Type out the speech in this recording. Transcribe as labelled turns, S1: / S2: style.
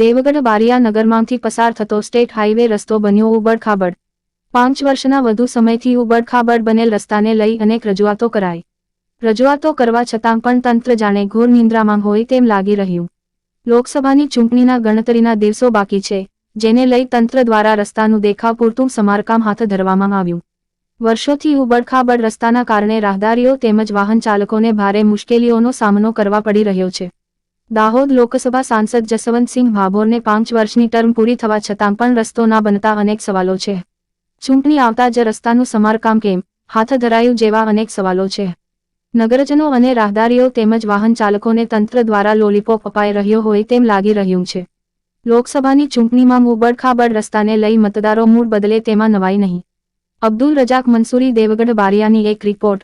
S1: દેવગઢ બારિયા નગરમાંથી પસાર થતો state highway રસ્તો બન્યો ઉબડખાબડ। 5 વર્ષના વધુ સમયથી ઉબડખાબડ બનેલ રસ્તાને લઈ અનેક રજૂઆતો કરાઈ। રજૂઆતો કરવા છતાં પણ તંત્ર જાણે ઘોર નિંદ્રામાં હોય તેમ લાગી રહ્યું। લોકસભાની ચૂંટણીના ગણતરીના દિવસો બાકી છે, જેને લઈ તંત્ર દ્વારા રસ્તાનું દેખાવ પૂરતું સમારકામ હાથ ધરવામાં આવ્યું। વર્ષોથી ઉબડખાબડ રસ્તાના કારણે રાહદારીઓ તેમજ વાહન ચાલકોને ભારે મુશ્કેલીઓનો સામનો કરવા પડી રહ્યો છે। દાહોદ લોકસભા સાંસદ જસવંતસિંહ ભાભોરને 5 વર્ષની ટર્મ પૂરી થવા છતાં પણ રસ્તો ના બનતા અનેક સવાલો છે। ચૂંટણી આવતા જ રસ્તાનું સમારકામ કેમ હાથ ધરાયું જેવા અનેક સવાલો છે। નગરજનો અને રાહદારીઓ તેમજ વાહન ચાલકોને તંત્ર દ્વારા લોલીપોપ અપાઈ રહ્યો હોય તેમ લાગી રહ્યું છે। લોકસભાની ચૂંટણીમાં ઉબડખાબડ રસ્તાને લઈ મતદારો મૂડ બદલે તેમાં નવાઈ નહીં। અબ્દુલ રજાક મંસૂરી, દેવગઢ બારિયાની એક રિપોર્ટ।